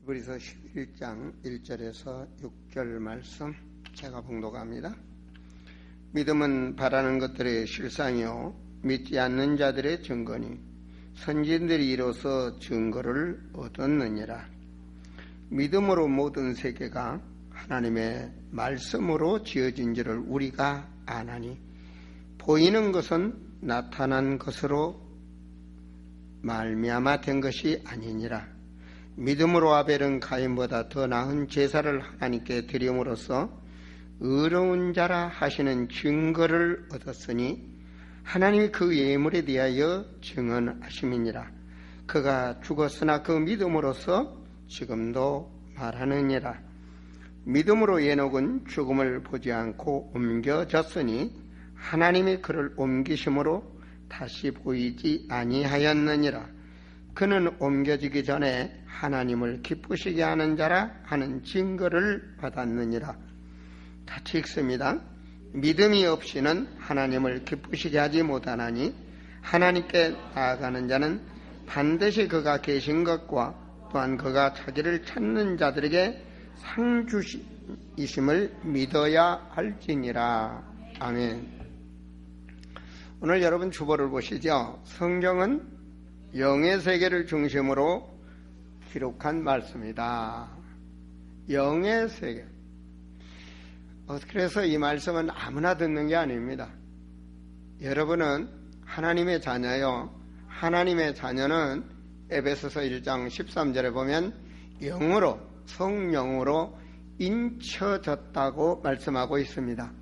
히브리서 11장 1절에서 6절 말씀 제가 봉독합니다. 믿음은 바라는 것들의 실상이요 믿지 않는 자들의 증거니 선진들이 이로써 증거를 얻었느니라. 믿음으로 모든 세계가 하나님의 말씀으로 지어진 줄을 우리가 아나니 보이는 것은 나타난 것으로 말미암아 된 것이 아니니라. 믿음으로 아벨은 가인보다 더 나은 제사를 하나님께 드림으로써 의로운 자라 하시는 증거를 얻었으니 하나님이 그 예물에 대하여 증언하심이니라. 그가 죽었으나 그 믿음으로써 지금도 말하느니라. 믿음으로 에녹은 죽음을 보지 않고 옮겨졌으니 하나님이 그를 옮기심으로 다시 보이지 아니하였느니라. 그는 옮겨지기 전에 하나님을 기쁘시게 하는 자라 하는 증거를 받았느니라. 같이 읽습니다. 믿음이 없이는 하나님을 기쁘시게 하지 못하나니 하나님께 나아가는 자는 반드시 그가 계신 것과 또한 그가 자기를 찾는 자들에게 상 주시심을 믿어야 할지니라. 아멘. 오늘 여러분 주보를 보시죠. 성경은 영의 세계를 중심으로 기록한 말씀이다. 영의 세계. 그래서 이 말씀은 아무나 듣는 게 아닙니다. 여러분은 하나님의 자녀요. 하나님의 자녀는 에베소서 1장 13절에 보면 영으로, 성령으로 인쳐졌다고 말씀하고 있습니다.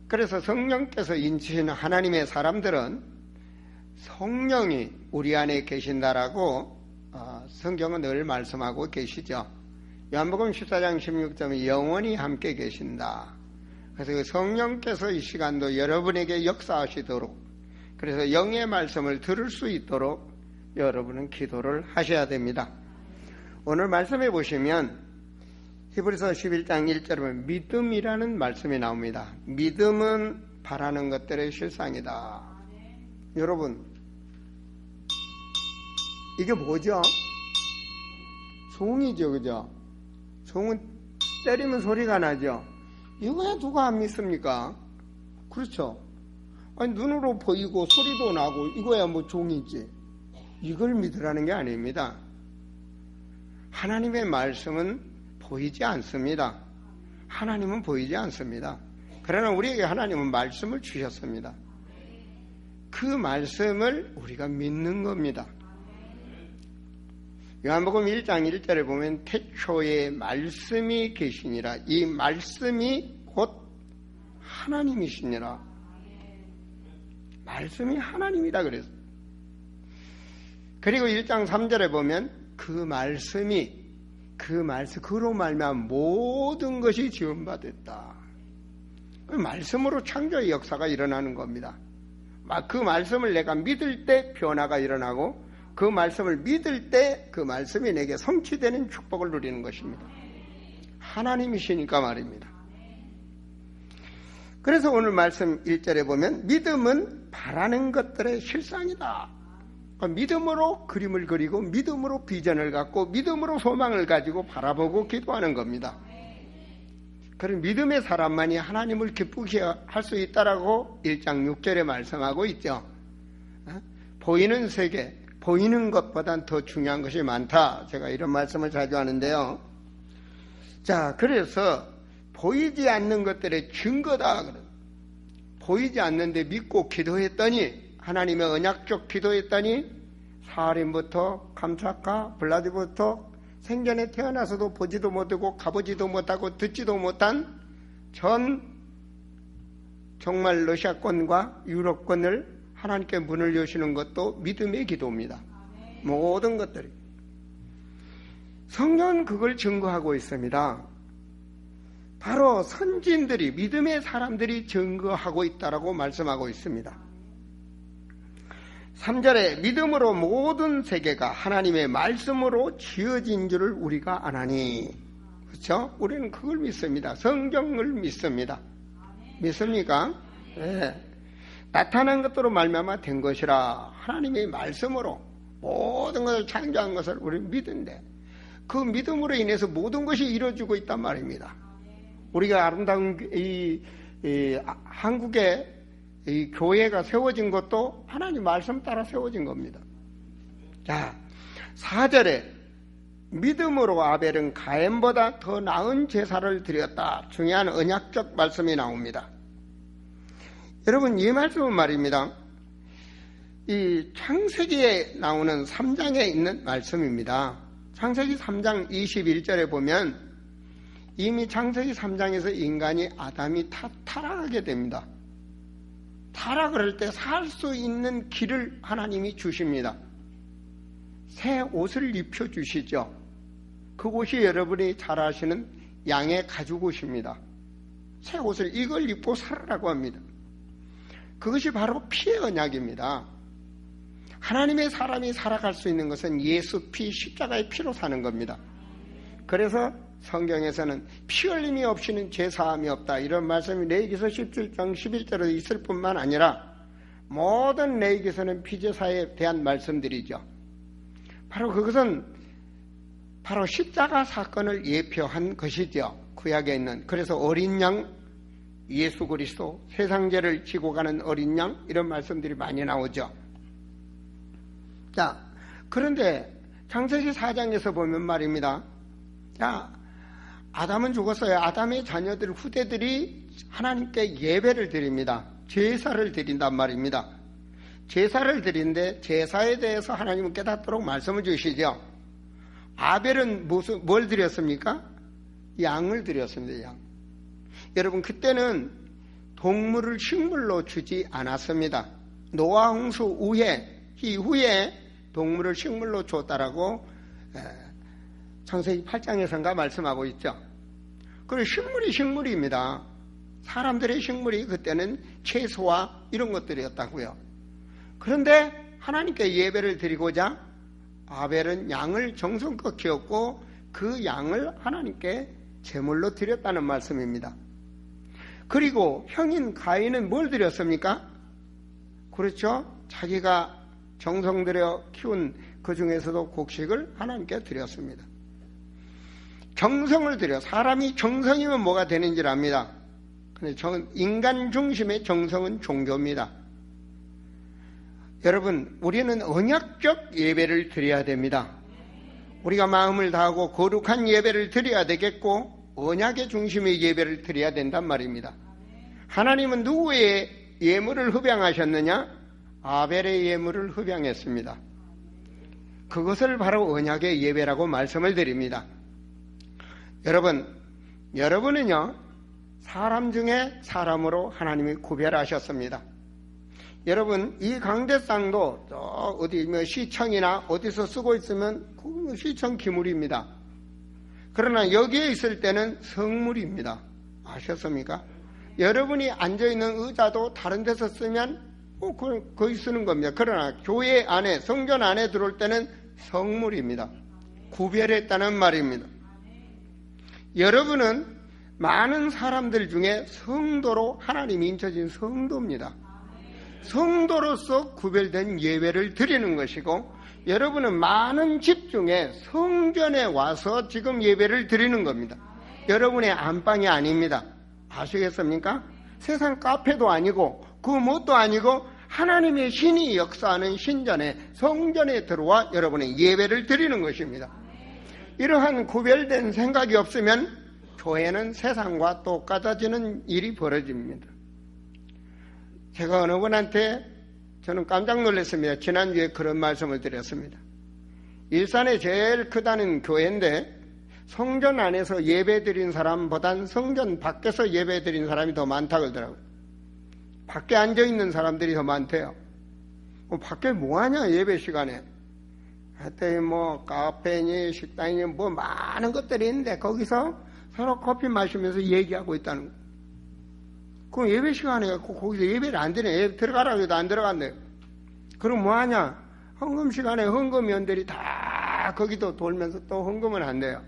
그래서 성령께서 인치신 하나님의 사람들은 성령이 우리 안에 계신다라고 성경은 늘 말씀하고 계시죠. 요한복음 14장 16절에 영원히 함께 계신다. 그래서 그 성령께서 이 시간도 여러분에게 역사하시도록, 그래서 영의 말씀을 들을 수 있도록 여러분은 기도를 하셔야 됩니다. 오늘 말씀해 보시면 히브리서 11장 1절에 보면 믿음이라는 말씀이 나옵니다. 믿음은 바라는 것들의 실상이다. 여러분, 이게 뭐죠? 송이죠, 그죠? 송은 때리면 소리가 나죠? 이거야 누가 안 믿습니까? 그렇죠? 아니, 눈으로 보이고 소리도 나고 이거야 뭐 종이지. 이걸 믿으라는 게 아닙니다. 하나님의 말씀은 보이지 않습니다. 하나님은 보이지 않습니다. 그러나 우리에게 하나님은 말씀을 주셨습니다. 그 말씀을 우리가 믿는 겁니다. 요한복음 1장 1절에 보면 태초에 말씀이 계시니라. 이 말씀이 곧 하나님이시니라. 말씀이 하나님이다 그랬어. 그리고 1장 3절에 보면 그로 말미암아 모든 것이 지음받았다. 말씀으로 창조의 역사가 일어나는 겁니다. 그 말씀을 내가 믿을 때 변화가 일어나고 그 말씀을 믿을 때 그 말씀이 내게 성취되는 축복을 누리는 것입니다. 하나님이시니까 말입니다. 그래서 오늘 말씀 1절에 보면 믿음은 바라는 것들의 실상이다. 믿음으로 그림을 그리고 믿음으로 비전을 갖고 믿음으로 소망을 가지고 바라보고 기도하는 겁니다. 그런 믿음의 사람만이 하나님을 기쁘게 할 수 있다라고 1장 6절에 말씀하고 있죠. 보이는 세계, 보이는 것보단 더 중요한 것이 많다. 제가 이런 말씀을 자주 하는데요. 자, 그래서 보이지 않는 것들의 증거다. 보이지 않는데 믿고 기도했더니, 하나님의 언약적 기도했더니 사림부터 감사카, 블라디부터 생전에 태어나서도 보지도 못하고 가보지도 못하고 듣지도 못한 정말 러시아권과 유럽권을 하나님께 문을 여시는 것도 믿음의 기도입니다. 모든 것들이. 성경은 그걸 증거하고 있습니다. 바로 선진들이, 믿음의 사람들이 증거하고 있다라고 말씀하고 있습니다. 3절에 믿음으로 모든 세계가 하나님의 말씀으로 지어진 줄을 우리가 아나니. 그렇죠? 우리는 그걸 믿습니다. 성경을 믿습니다. 믿습니까? 네. 나타난 것으로 말미암아 된 것이라. 하나님의 말씀으로 모든 것을 창조한 것을 우리는 믿는데, 그 믿음으로 인해서 모든 것이 이루어지고 있단 말입니다. 우리가 아름다운 한국의 이 교회가 세워진 것도 하나님 말씀 따라 세워진 겁니다. 자, 4절에 믿음으로 아벨은 가인보다 더 나은 제사를 드렸다. 중요한 언약적 말씀이 나옵니다. 여러분, 이 말씀은 말입니다. 이 창세기에 나오는 3장에 있는 말씀입니다. 창세기 3장 21절에 보면 이미 창세기 3장에서 인간이 아담이 타락하게 됩니다. 타락을 할 때 살 수 있는 길을 하나님이 주십니다. 새 옷을 입혀주시죠. 그곳이 여러분이 잘 아시는 양의 가죽옷입니다. 새 옷을 이걸 입고 살으라고 합니다. 그것이 바로 피의 언약입니다. 하나님의 사람이 살아갈 수 있는 것은 예수 피, 십자가의 피로 사는 겁니다. 그래서 성경에서는 피 흘림이 없이는 죄사함이 없다. 이런 말씀이 레위기서 17장 11절에 있을 뿐만 아니라 모든 레위기서는 피제사에 대한 말씀들이죠. 바로 그것은 바로 십자가 사건을 예표한 것이죠. 구약에 있는. 그래서 어린 양, 예수 그리스도, 세상 죄를 지고 가는 어린 양, 이런 말씀들이 많이 나오죠. 자, 그런데 창세기 4장에서 보면 말입니다. 자, 아담은 죽었어요. 아담의 자녀들, 후대들이 하나님께 예배를 드립니다. 제사를 드린단 말입니다. 제사를 드린데 제사에 대해서 하나님은 깨닫도록 말씀을 주시죠. 아벨은 뭘 드렸습니까? 양을 드렸습니다. 양. 여러분, 그때는 동물을 식물로 주지 않았습니다. 노아 홍수 이후에 동물을 식물로 줬다라고 창세기 8장에선가 말씀하고 있죠. 그리고 식물입니다. 사람들의 식물이 그때는 채소와 이런 것들이었다고요. 그런데 하나님께 예배를 드리고자 아벨은 양을 정성껏 키웠고 그 양을 하나님께 제물로 드렸다는 말씀입니다. 그리고 형인 가인은 뭘 드렸습니까? 그렇죠. 자기가 정성 들여 키운 그 중에서도 곡식을 하나님께 드렸습니다. 정성을 들여, 사람이 정성이면 뭐가 되는지를 압니다. 근데 인간 중심의 정성은 종교입니다. 여러분, 우리는 언약적 예배를 드려야 됩니다. 우리가 마음을 다하고 거룩한 예배를 드려야 되겠고 언약의 중심의 예배를 드려야 된단 말입니다. 하나님은 누구의 예물을 흡양하셨느냐? 아벨의 예물을 흡양했습니다. 그것을 바로 언약의 예배라고 말씀을 드립니다. 여러분은요, 사람 중에 사람으로 하나님이 구별하셨습니다. 여러분, 이 강대상도 어디 시청이나 어디서 쓰고 있으면 그 시청 기물입니다. 그러나 여기에 있을 때는 성물입니다. 아셨습니까? 여러분이 앉아있는 의자도 다른 데서 쓰면 거기 쓰는 겁니다. 그러나 교회 안에, 성전 안에 들어올 때는 성물입니다. 구별했다는 말입니다. 여러분은 많은 사람들 중에 성도로 하나님이 인쳐진 성도입니다. 성도로서 구별된 예배를 드리는 것이고, 여러분은 많은 집 중에 성전에 와서 지금 예배를 드리는 겁니다. 여러분의 안방이 아닙니다. 아시겠습니까? 세상 카페도 아니고 그 무엇도 아니고 하나님의 신이 역사하는 신전에, 성전에 들어와 여러분의 예배를 드리는 것입니다. 이러한 구별된 생각이 없으면 교회는 세상과 똑같아지는 일이 벌어집니다. 제가 어느 분한테 저는 깜짝 놀랐습니다. 지난주에 그런 말씀을 드렸습니다. 일산에 제일 크다는 교회인데 성전 안에서 예배 드린 사람보단 성전 밖에서 예배 드린 사람이 더 많다고 그러더라고요. 밖에 앉아있는 사람들이 더 많대요. 밖에 뭐하냐, 예배 시간에. 하여튼 카페니 식당이니 많은 것들이 있는데 거기서 서로 커피 마시면서 얘기하고 있다는 거예요. 그럼 예배 시간에 거기서 예배를 안 드네. 예배 들어가라고 해도 안 들어간대요. 그럼 뭐하냐? 헌금 시간에 헌금위원들이 다 거기도 돌면서 또 헌금을 한대요.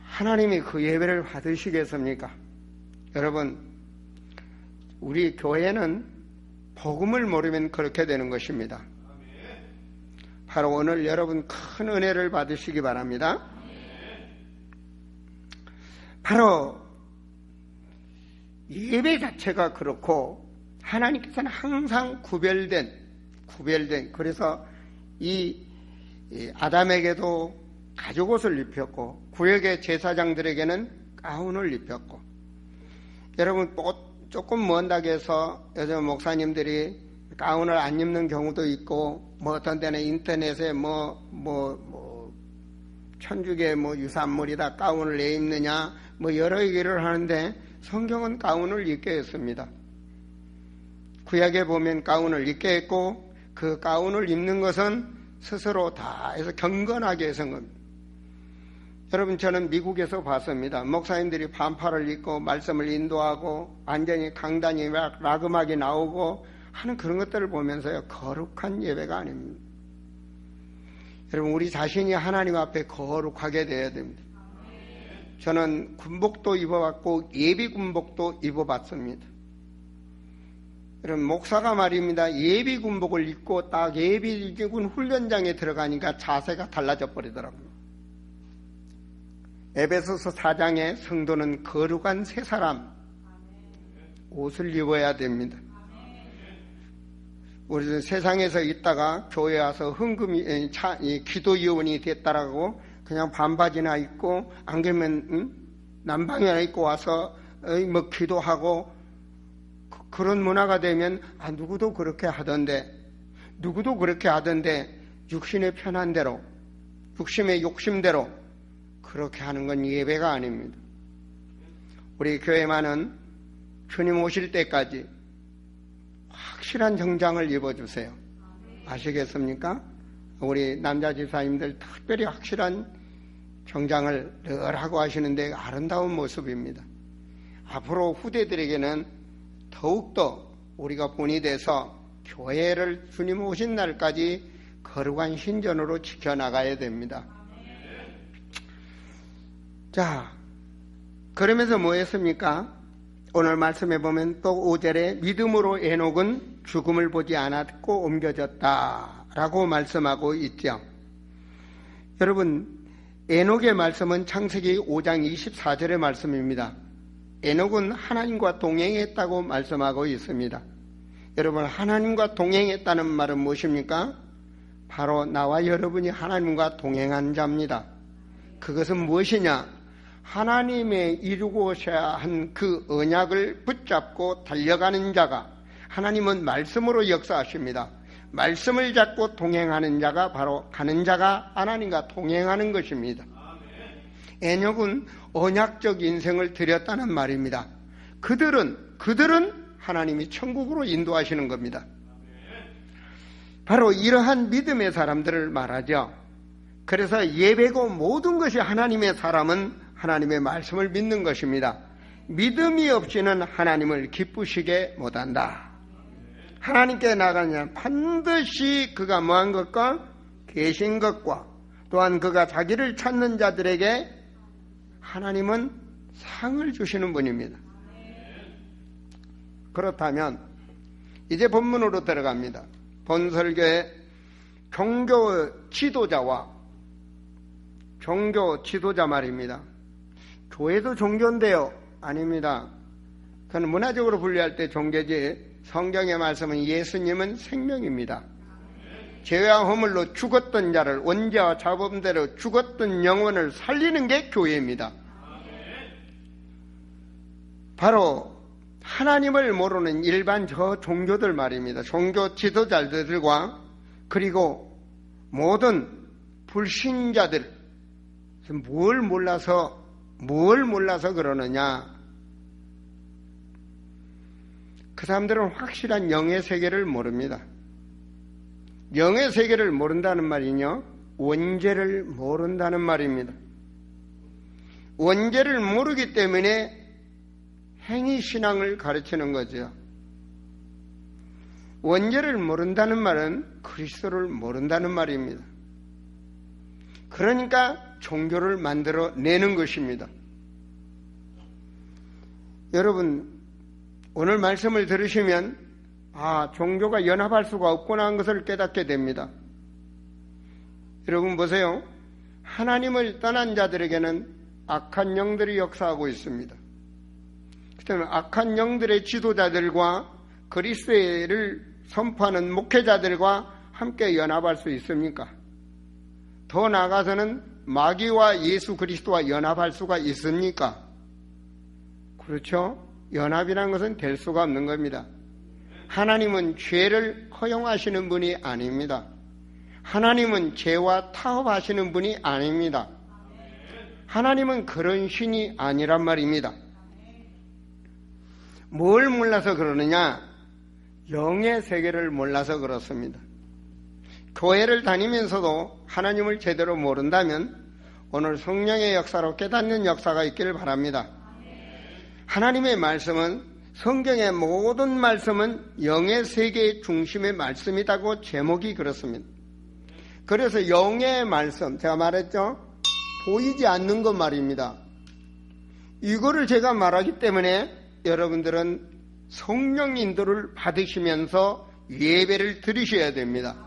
하나님이 그 예배를 받으시겠습니까? 여러분, 우리 교회는 복음을 모르면 그렇게 되는 것입니다. 바로 오늘 여러분 큰 은혜를 받으시기 바랍니다. 바로 예배 자체가 그렇고 하나님께서는 항상 구별된 그래서 이 아담에게도 가죽옷을 입혔고 구역의 제사장들에게는 가운을 입혔고, 여러분 조금 먼다고 해서 요즘 목사님들이 가운을 안 입는 경우도 있고, 뭐 어떤 때는 인터넷에 천주교 유산물이다 가운을 왜 입느냐 여러 얘기를 하는데, 성경은 가운을 입게 했습니다. 구약에 보면 가운을 입게 했고, 그 가운을 입는 것은 스스로 다 해서 경건하게 해서 겁니다. 여러분, 저는 미국에서 봤습니다. 목사님들이 반팔을 입고 말씀을 인도하고 완전히 강단이 락음악이 나오고 하는 그런 것들을 보면서요, 거룩한 예배가 아닙니다. 여러분, 우리 자신이 하나님 앞에 거룩하게 되어야 됩니다. 저는 군복도 입어봤고 예비 군복도 입어봤습니다. 여러분, 목사가 말입니다. 예비 군복을 입고 딱 예비군 훈련장에 들어가니까 자세가 달라져 버리더라고요. 에베소서 4장에 성도는 거룩한 새 사람 옷을 입어야 됩니다. 우리 세상에서 있다가 교회 와서 헌금이 기도위원이 됐다라고 그냥 반바지나 입고 안 그러면 남방이나 입고 와서 기도하고 그런 문화가 되면 누구도 그렇게 하던데 육신의 편한 대로 육심의 욕심대로 그렇게 하는 건 예배가 아닙니다. 우리 교회만은 주님 오실 때까지 확실한 정장을 입어주세요. 아시겠습니까? 우리 남자 집사님들 특별히 확실한 정장을 늘 하고 하시는데 아름다운 모습입니다. 앞으로 후대들에게는 더욱더 우리가 본이 돼서 교회를 주님 오신 날까지 거룩한 신전으로 지켜나가야 됩니다. 자, 그러면서 뭐 했습니까? 오늘 말씀해 보면 또 5절에 믿음으로 에녹은 죽음을 보지 않았고 옮겨졌다라고 말씀하고 있죠. 여러분, 에녹의 말씀은 창세기 5장 24절의 말씀입니다. 에녹은 하나님과 동행했다고 말씀하고 있습니다. 여러분, 하나님과 동행했다는 말은 무엇입니까? 바로 나와 여러분이 하나님과 동행한 자입니다. 그것은 무엇이냐? 하나님의 이루고 오셔야 한 그 언약을 붙잡고 달려가는 자가, 하나님은 말씀으로 역사하십니다. 말씀을 잡고 동행하는 자가 바로 가는 자가 하나님과 동행하는 것입니다. 에녹은 언약적 인생을 드렸다는 말입니다. 그들은 하나님이 천국으로 인도하시는 겁니다. 바로 이러한 믿음의 사람들을 말하죠. 그래서 예배고 모든 것이 하나님의 사람은 하나님의 말씀을 믿는 것입니다. 믿음이 없이는 하나님을 기쁘시게 못한다. 하나님께 나가냐 반드시 그가 뭐한 것과 계신 것과 또한 그가 자기를 찾는 자들에게 하나님은 상을 주시는 분입니다. 그렇다면 이제 본문으로 들어갑니다. 본 설교의 종교 지도자 말입니다. 교회도 종교인데요. 아닙니다. 그건 문화적으로 분류할 때 종교지, 성경의 말씀은 예수님은 생명입니다. 죄와 허물로 죽었던 자를 원죄와 자범대로 죽었던 영혼을 살리는 게 교회입니다. 바로 하나님을 모르는 일반 저 종교들 말입니다. 종교 지도자들과 그리고 모든 불신자들, 뭘 몰라서 그러느냐? 그 사람들은 확실한 영의 세계를 모릅니다. 영의 세계를 모른다는 말이요, 원죄를 모른다는 말입니다. 원죄를 모르기 때문에 행위신앙을 가르치는 거죠. 원죄를 모른다는 말은 그리스도를 모른다는 말입니다. 그러니까 종교를 만들어 내는 것입니다. 여러분, 오늘 말씀을 들으시면 종교가 연합할 수가 없구나 하는 것을 깨닫게 됩니다. 여러분 보세요. 하나님을 떠난 자들에게는 악한 영들이 역사하고 있습니다. 그렇다면 악한 영들의 지도자들과 그리스도를 선포하는 목회자들과 함께 연합할 수 있습니까? 더 나아가서는 마귀와 예수 그리스도와 연합할 수가 있습니까? 그렇죠? 연합이라는 것은 될 수가 없는 겁니다. 하나님은 죄를 허용하시는 분이 아닙니다. 하나님은 죄와 타협하시는 분이 아닙니다. 하나님은 그런 신이 아니란 말입니다. 뭘 몰라서 그러느냐? 영의 세계를 몰라서 그렇습니다. 교회를 다니면서도 하나님을 제대로 모른다면 오늘 성령의 역사로 깨닫는 역사가 있기를 바랍니다. 하나님의 말씀은, 성경의 모든 말씀은 영의 세계의 중심의 말씀이라고 제목이 그렇습니다. 그래서 영의 말씀, 제가 말했죠? 보이지 않는 것 말입니다. 이거를 제가 말하기 때문에 여러분들은 성령 인도를 받으시면서 예배를 드리셔야 됩니다.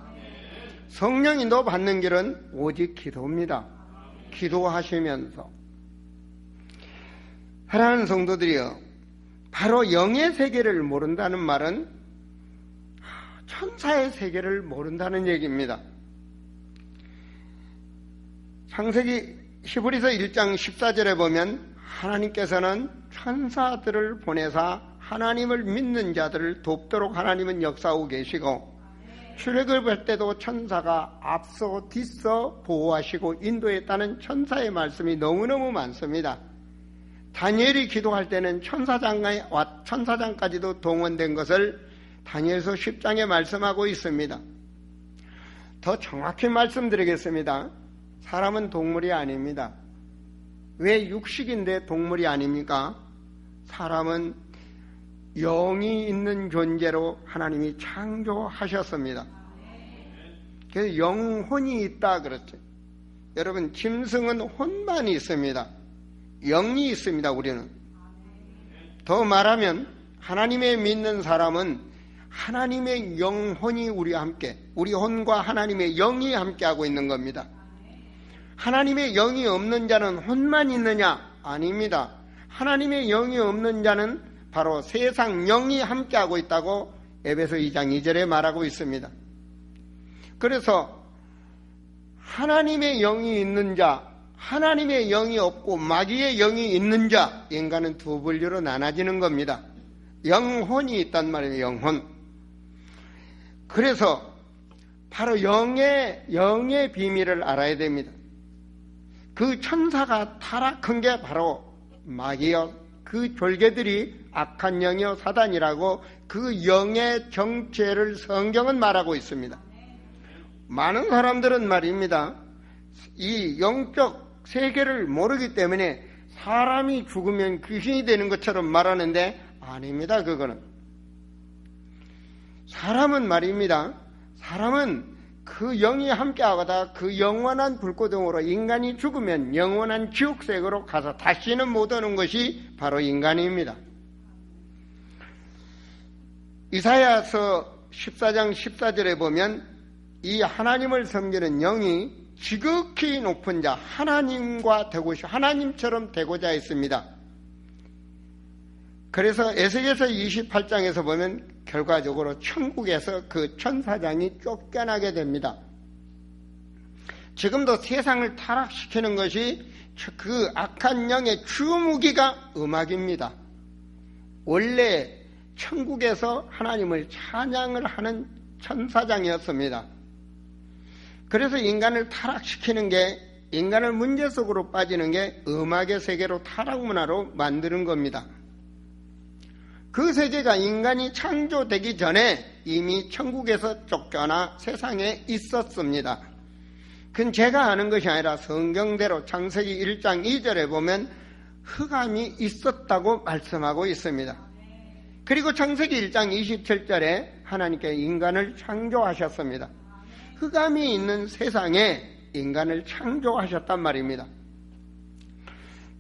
성령 인도 받는 길은 오직 기도입니다. 기도하시면서. 사랑하는 성도들이여, 바로 영의 세계를 모른다는 말은 천사의 세계를 모른다는 얘기입니다. 창세기 히브리서 1장 14절에 보면 하나님께서는 천사들을 보내사 하나님을 믿는 자들을 돕도록 하나님은 역사하고 계시고, 출애굽할 때도 천사가 앞서 뒤서 보호하시고 인도했다는 천사의 말씀이 너무너무 많습니다. 다니엘이 기도할 때는 천사장까지도 동원된 것을 다니엘서 10장에 말씀하고 있습니다. 더 정확히 말씀드리겠습니다. 사람은 동물이 아닙니다. 왜 육식인데 동물이 아닙니까? 사람은 영이 있는 존재로 하나님이 창조하셨습니다. 그래서 영혼이 있다 그랬죠. 여러분, 짐승은 혼만 있습니다. 영이 있습니다. 우리는. 더 말하면 하나님의 믿는 사람은 하나님의 영혼이 우리와 함께, 우리 혼과 하나님의 영이 함께하고 있는 겁니다. 하나님의 영이 없는 자는 혼만 있느냐? 아닙니다. 하나님의 영이 없는 자는 바로 세상 영이 함께하고 있다고 에베소 2장 2절에 말하고 있습니다. 그래서 하나님의 영이 있는 자, 하나님의 영이 없고 마귀의 영이 있는 자, 인간은 두 분류로 나눠지는 겁니다. 영혼이 있단 말이에요. 영혼. 그래서 바로 영의 비밀을 알아야 됩니다. 그 천사가 타락한 게 바로 마귀여, 그 졸개들이 악한 영이요 사단이라고 그 영의 정체를 성경은 말하고 있습니다. 많은 사람들은 말입니다, 이 영적 세계를 모르기 때문에 사람이 죽으면 귀신이 되는 것처럼 말하는데 아닙니다. 그거는 사람은 말입니다, 사람은 그 영이 함께하거나 그 영원한 불고등으로 인간이 죽으면 영원한 지옥세계로 가서 다시는 못 오는 것이 바로 인간입니다. 이사야서 14장 14절에 보면 이 하나님을 섬기는 영이 지극히 높은 자, 하나님과 되고자, 하나님처럼 되고자 했습니다. 그래서 에스겔서 28장에서 보면 결과적으로 천국에서 그 천사장이 쫓겨나게 됩니다. 지금도 세상을 타락시키는 것이 그 악한 영의 주무기가 음악입니다. 원래 천국에서 하나님을 찬양을 하는 천사장이었습니다. 그래서 인간을 타락시키는 게, 인간을 문제 속으로 빠지는 게 음악의 세계로 타락문화로 만드는 겁니다. 그 세계가 인간이 창조되기 전에 이미 천국에서 쫓겨나 세상에 있었습니다. 그건 제가 아는 것이 아니라 성경대로 창세기 1장 2절에 보면 흑암이 있었다고 말씀하고 있습니다. 그리고 창세기 1장 27절에 하나님께 인간을 창조하셨습니다. 흑암이 있는 세상에 인간을 창조하셨단 말입니다.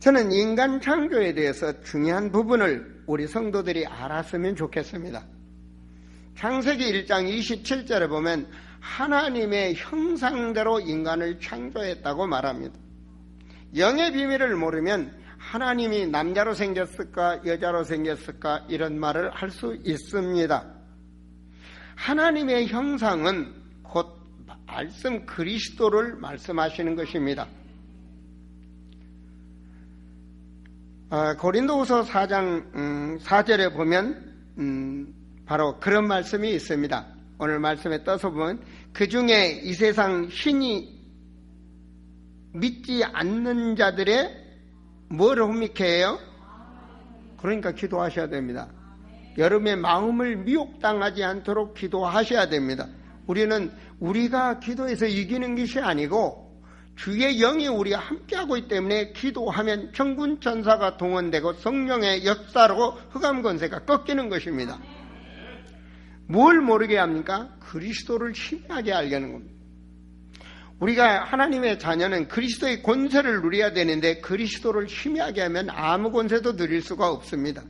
저는 인간 창조에 대해서 중요한 부분을 우리 성도들이 알았으면 좋겠습니다. 창세기 1장 27절에 보면 하나님의 형상대로 인간을 창조했다고 말합니다. 영의 비밀을 모르면 하나님이 남자로 생겼을까 여자로 생겼을까 이런 말을 할 수 있습니다. 하나님의 형상은 곧 말씀 그리스도를 말씀하시는 것입니다. 고린도후서 4장 4절에 보면 바로 그런 말씀이 있습니다. 오늘 말씀에 떠서 보면 그 중에 이 세상 신이 믿지 않는 자들의 뭐를 혼미케 해요? 그러니까 기도하셔야 됩니다. 여러분의 마음을 미혹당하지 않도록 기도하셔야 됩니다. 우리는 우리가 기도해서 이기는 것이 아니고 주의 영이 우리와 함께하고 있기 때문에 기도하면 천군 천사가 동원되고 성령의 역사로 흑암 권세가 꺾이는 것입니다. 뭘 모르게 합니까? 그리스도를 희미하게 알게 하는 겁니다. 우리가 하나님의 자녀는 그리스도의 권세를 누려야 되는데 그리스도를 희미하게 하면 아무 권세도 누릴 수가 없습니다.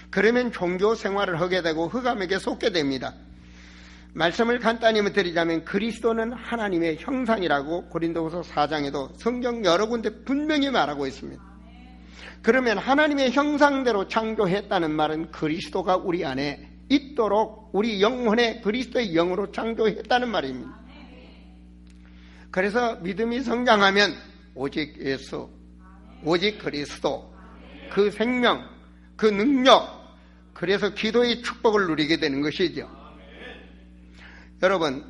그러면 종교 생활을 하게 되고 흑암에게 속게 됩니다. 말씀을 간단히 드리자면 그리스도는 하나님의 형상이라고 고린도후서 4장에도 성경 여러 군데 분명히 말하고 있습니다. 그러면 하나님의 형상대로 창조했다는 말은 그리스도가 우리 안에 있도록 우리 영혼에 그리스도의 영으로 창조했다는 말입니다. 그래서 믿음이 성장하면 오직 예수, 오직 그리스도, 그 생명, 그 능력, 그래서 기도의 축복을 누리게 되는 것이죠. 여러분,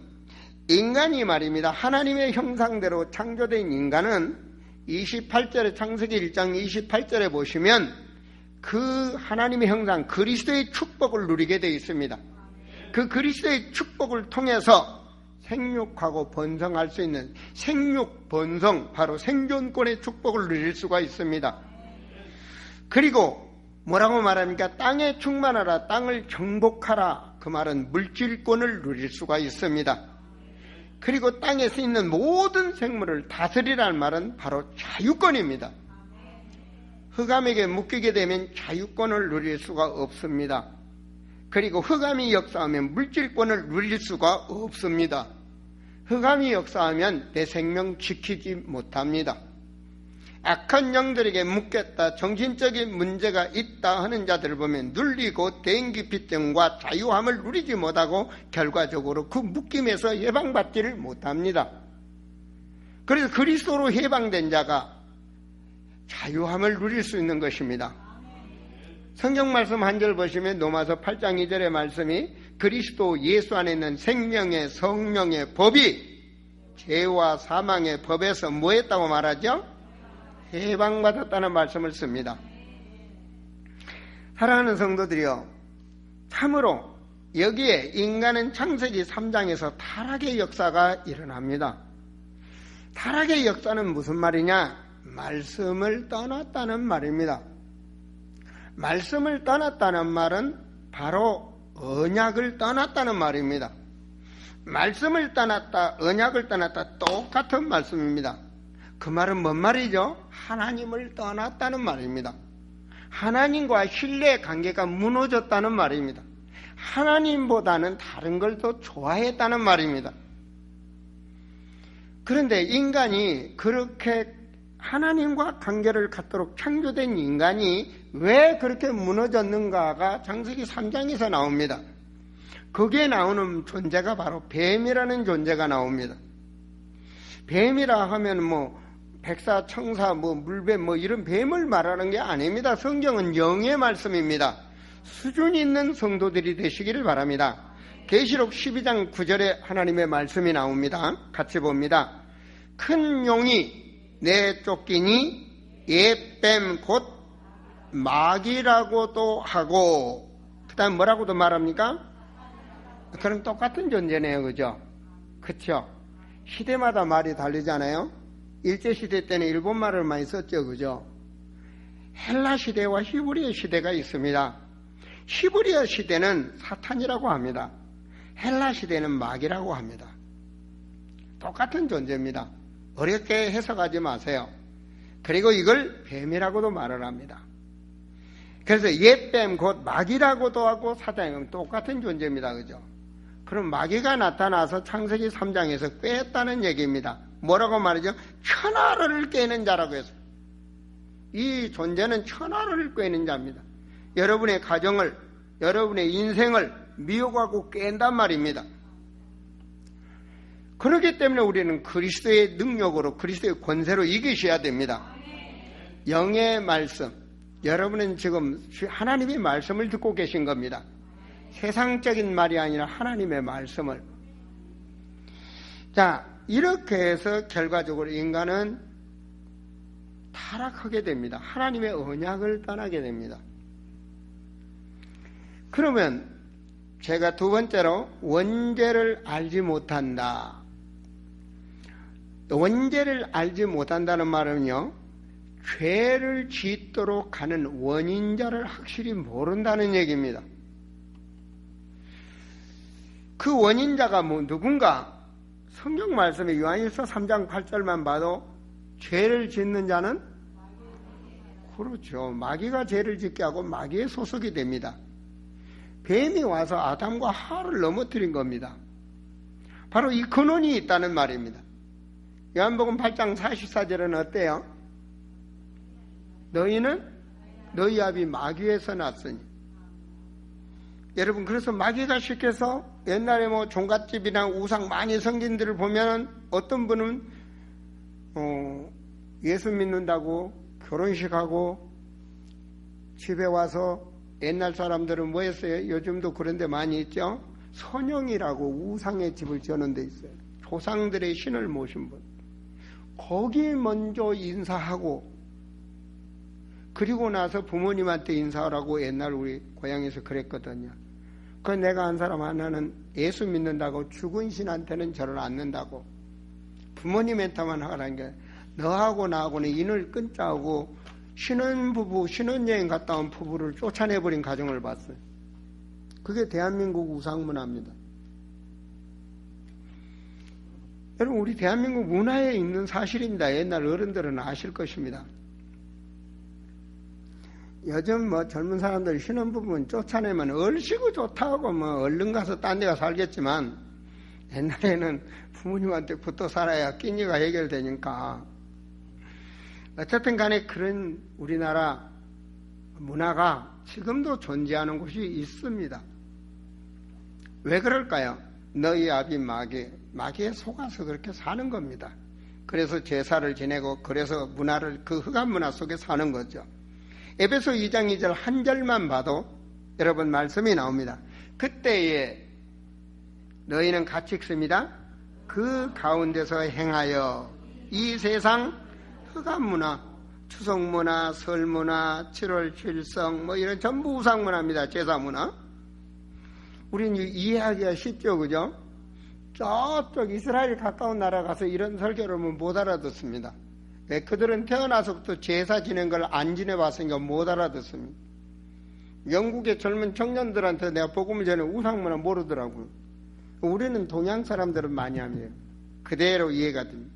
인간이 말입니다. 하나님의 형상대로 창조된 인간은 28절에 창세기 1장 28절에 보시면 그 하나님의 형상 그리스도의 축복을 누리게 되어 있습니다. 그 그리스도의 축복을 통해서 생육하고 번성할 수 있는 생육 번성, 바로 생존권의 축복을 누릴 수가 있습니다. 그리고 뭐라고 말합니까? 땅에 충만하라, 땅을 정복하라. 그 말은 물질권을 누릴 수가 있습니다. 그리고 땅에서 있는 모든 생물을 다스리라는 말은 바로 자유권입니다. 흑암에게 묶이게 되면 자유권을 누릴 수가 없습니다. 그리고 흑암이 역사하면 물질권을 누릴 수가 없습니다. 흑암이 역사하면 내 생명 지키지 못합니다. 악한 영들에게 묶였다, 정신적인 문제가 있다 하는 자들을 보면 눌리고 대인기피증과 자유함을 누리지 못하고 결과적으로 그 묶임에서 해방받지를 못합니다. 그래서 그리스도로 해방된 자가 자유함을 누릴 수 있는 것입니다. 성경 말씀 한 절 보시면 로마서 8장 2절의 말씀이 그리스도 예수 안에 있는 생명의 성령의 법이 죄와 사망의 법에서 뭐 했다고 말하죠? 해방받았다는 말씀을 씁니다. 사랑하는 성도들이여, 참으로 여기에 인간은 창세기 3장에서 타락의 역사가 일어납니다. 타락의 역사는 무슨 말이냐? 말씀을 떠났다는 말입니다. 말씀을 떠났다는 말은 바로 언약을 떠났다는 말입니다. 말씀을 떠났다, 언약을 떠났다 똑같은 말씀입니다. 그 말은 뭔 말이죠? 하나님을 떠났다는 말입니다. 하나님과 신뢰의 관계가 무너졌다는 말입니다. 하나님보다는 다른 걸 더 좋아했다는 말입니다. 그런데 인간이 그렇게 하나님과 관계를 갖도록 창조된 인간이 왜 그렇게 무너졌는가가 창세기 3장에서 나옵니다. 거기에 나오는 존재가 바로 뱀이라는 존재가 나옵니다. 뱀이라 하면 백사, 청사, 물뱀 이런 뱀을 말하는 게 아닙니다. 성경은 영의 말씀입니다. 수준 있는 성도들이 되시기를 바랍니다. 계시록 12장 9절에 하나님의 말씀이 나옵니다. 같이 봅니다. 큰 용이 내쫓기니 옛뱀 곧 마귀라고도 하고, 그 다음 뭐라고도 말합니까? 그럼 똑같은 존재네요. 그죠? 그쵸? 시대마다 말이 다르잖아요. 일제시대 때는 일본말을 많이 썼죠. 그죠? 헬라 시대와 히브리어 시대가 있습니다. 히브리어 시대는 사탄이라고 합니다. 헬라 시대는 마귀라고 합니다. 똑같은 존재입니다. 어렵게 해석하지 마세요. 그리고 이걸 뱀이라고도 말을 합니다. 그래서 옛뱀 곧 마귀라고도 하고 사탄은 똑같은 존재입니다. 그죠? 그럼 마귀가 나타나서 창세기 3장에서 꿰었다는 얘기입니다. 뭐라고 말이죠? 천하를 꿰는 자라고 했어요. 이 존재는 천하를 꿰는 자입니다. 여러분의 가정을, 여러분의 인생을 미혹하고 깬단 말입니다. 그렇기 때문에 우리는 그리스도의 능력으로, 그리스도의 권세로 이기셔야 됩니다. 영의 말씀, 여러분은 지금 하나님의 말씀을 듣고 계신 겁니다. 세상적인 말이 아니라 하나님의 말씀을. 자, 이렇게 해서 결과적으로 인간은 타락하게 됩니다. 하나님의 언약을 떠나게 됩니다. 그러면 제가 두 번째로 원죄를 알지 못한다. 원죄를 알지 못한다는 말은요, 죄를 짓도록 하는 원인자를 확실히 모른다는 얘기입니다. 그 원인자가 누군가? 성경 말씀에 요한일서 3장 8절만 봐도 죄를 짓는 자는, 그렇죠, 마귀가 죄를 짓게 하고 마귀의 소속이 됩니다. 뱀이 와서 아담과 하와를 넘어뜨린 겁니다. 바로 이 근원이 있다는 말입니다. 요한복음 8장 44절은 어때요? 너희는 너희 아비 마귀에서 났으니. 여러분, 그래서 마귀가 시켜서 옛날에 뭐 종갓집이나 우상 많이 성gin들을 보면 어떤 분은 예수 믿는다고 결혼식하고 집에 와서, 옛날 사람들은 뭐 했어요? 요즘도 그런 데 많이 있죠? 선영이라고 우상의 집을 지어놓은 데 있어요. 조상들의 신을 모신 분. 거기 먼저 인사하고, 그리고 나서 부모님한테 인사하라고 옛날 우리 고향에서 그랬거든요. 그 내가 한 사람 하나는 예수 믿는다고 죽은 신한테는 절을 않는다고, 부모님한테만 하라는 게, 너하고 나하고는 인을 끊자고 신혼부부, 신혼여행 갔다 온 부부를 쫓아내버린 가정을 봤어요. 그게 대한민국 우상문화입니다. 여러분, 우리 대한민국 문화에 있는 사실입니다. 옛날 어른들은 아실 것입니다. 요즘 뭐 젊은 사람들 신혼부부는 쫓아내면 얼씨구 좋다고 뭐 얼른 가서 딴 데 가 살겠지만, 옛날에는 부모님한테 붙어 살아야 끼니가 해결되니까. 어쨌든 간에 그런 우리나라 문화가 지금도 존재하는 곳이 있습니다. 왜 그럴까요? 너희 아비 마귀에 속아서 그렇게 사는 겁니다. 그래서 제사를 지내고, 그래서 문화를, 그 흑암 문화 속에 사는 거죠. 에베소 2장 2절 한 절만 봐도 여러분 말씀이 나옵니다. 그때에 너희는 같이 읽습니다. 그 가운데서 행하여 이 세상 흑암문화, 추석문화, 설문화, 7월 7성 뭐 이런 전부 우상문화입니다. 제사문화. 우리는 이해하기가 쉽죠, 그죠? 저쪽 이스라엘 가까운 나라 가서 이런 설교를 하면 못 알아듣습니다. 왜? 그들은 태어나서부터 제사 지낸 걸 안 지내봤으니까 못 알아듣습니다. 영국의 젊은 청년들한테 내가 복음을 전해 우상문화 모르더라고요. 우리는 동양 사람들은 많이 합니다. 그대로 이해가 됩니다.